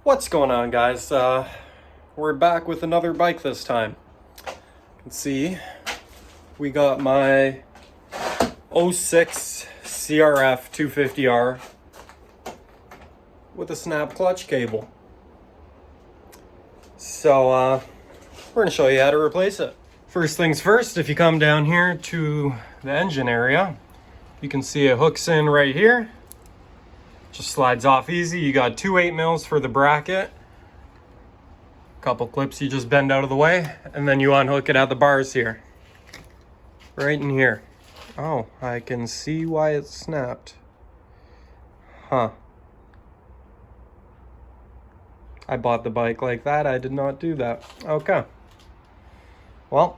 What's going on, guys? We're back with another bike this time. You can see we got my 06 CRF250R with a snap clutch cable. So we're going to show you how to replace it. First things first, if you come down here to the engine area, you can see it hooks in right here. Just slides off easy. You got two 8mm for the bracket. Couple clips you just bend out of the way, and then you unhook it at the bars here. Right in here. Oh, I can see why it snapped. Huh. I bought the bike like that. I did not do that. Okay. Well,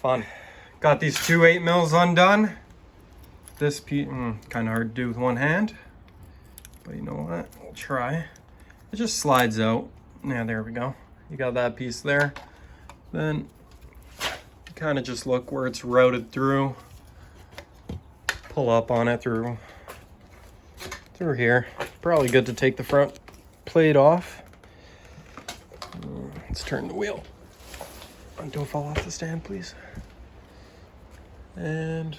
fun. Got these two 8mm undone. This piece, kind of hard to do with one hand. But you know what? We'll try. It just slides out. Yeah, there we go. You got that piece there. Then you kind of just look where it's routed through. Pull up on it through here. Probably good to take the front plate off. Let's turn the wheel. Don't fall off the stand, please. And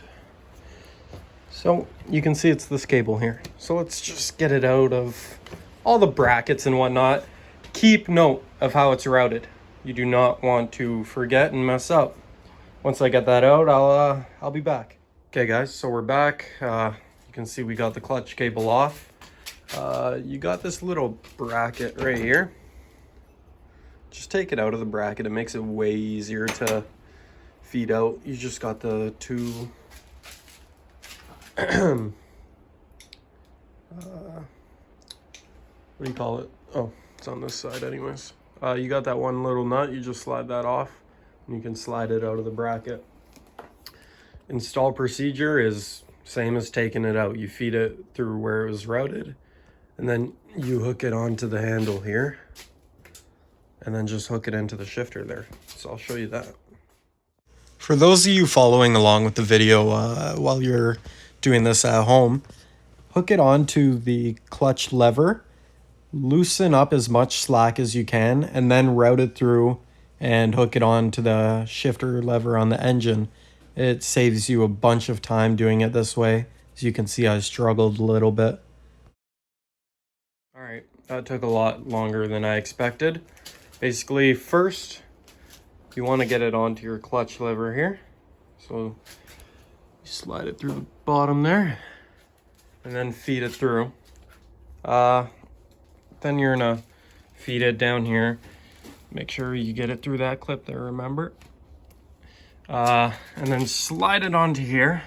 so you can see it's this cable here. So let's just get it out of all the brackets and whatnot. Keep note of how it's routed. You do not want to forget and mess up. Once I get that out, I'll be back. Okay guys, so we're back. You can see we got the clutch cable off. You got this little bracket right here. Just take it out of the bracket. It makes it way easier to feed out. You just got the two what do you call it? Oh, it's on this side anyways. You got that one little nut. You just slide that off and you can slide it out of the bracket. Install procedure is same as taking it out. You feed it through where it was routed and then you hook it onto the handle here and then just hook it into the shifter there. So I'll show you that. For those of you following along with the video while you're doing this at home, hook it onto the clutch lever, loosen up as much slack as you can, and then route it through and hook it onto the shifter lever on the engine. It saves you a bunch of time doing it this way. As you can see, I struggled a little bit. All right, that took a lot longer than I expected. Basically, first, you want to get it onto your clutch lever here. So you slide it through the bottom there and then feed it through. Then you're gonna feed it down here. Make sure you get it through that clip there, remember? And then slide it onto here.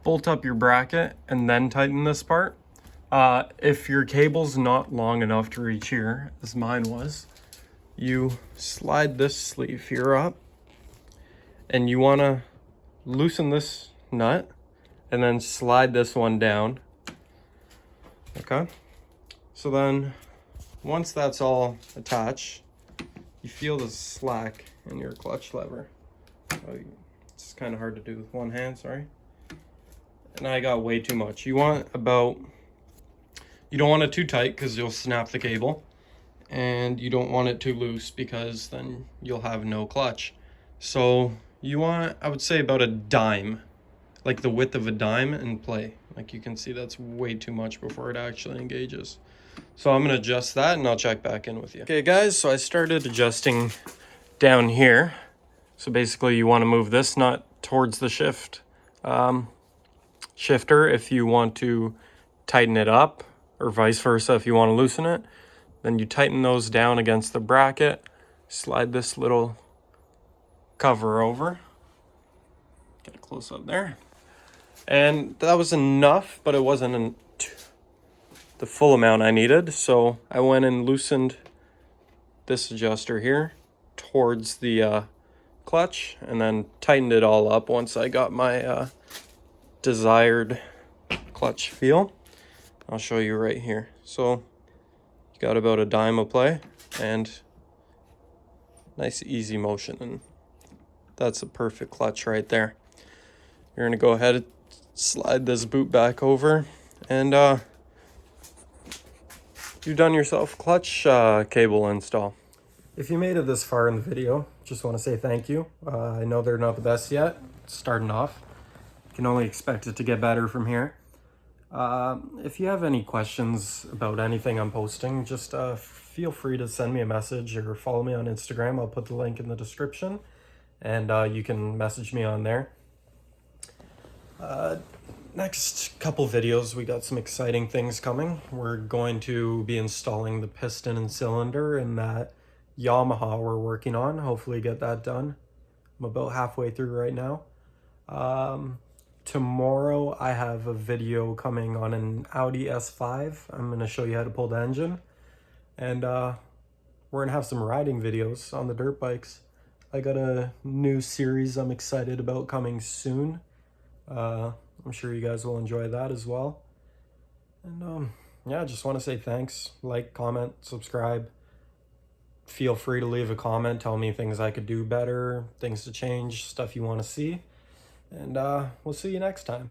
Bolt up your bracket and then tighten this part. If your cable's not long enough to reach here, as mine was, you slide this sleeve here up and you wanna loosen this nut and then slide this one down. Okay, so then once that's all attached, you feel the slack in your clutch lever. It's kind of hard to do with one hand, sorry. And I got way too much. You don't want it too tight because you'll snap the cable, and you don't want it too loose because then you'll have no clutch. So you want, I would say, about a dime, like the width of a dime, in play. Like you can see, that's way too much before it actually engages. So I'm gonna adjust that and I'll check back in with you. Okay guys, so I started adjusting down here. So basically you wanna move this nut towards the shifter if you want to tighten it up, or vice versa if you wanna loosen it. Then you tighten those down against the bracket, slide this little cover over. Get a close up there. And that was enough, but it wasn't the full amount I needed. So I went and loosened this adjuster here towards the clutch and then tightened it all up once I got my desired clutch feel. I'll show you right here. So you got about a dime of play and nice easy motion, and that's a perfect clutch right there. You're gonna go ahead and slide this boot back over and you've done yourself clutch cable install. If you made it this far in the video, just want to say thank you. I know they're not the best yet, starting off. You can only expect it to get better from here. If you have any questions about anything I'm posting, just feel free to send me a message or follow me on Instagram. I'll put the link in the description, and you can message me on there. Next couple videos, we got some exciting things coming. We're going to be installing the piston and cylinder in that Yamaha we're working on. Hopefully get that done. I'm about halfway through right now. Tomorrow I have a video coming on an Audi S5. I'm going to show you how to pull the engine. And we're going to have some riding videos on the dirt bikes. I got a new series I'm excited about coming soon. I'm sure you guys will enjoy that as well. And yeah, I just want to say thanks. Like, comment, subscribe. Feel free to leave a comment. Tell me things I could do better, things to change, stuff you want to see. And we'll see you next time.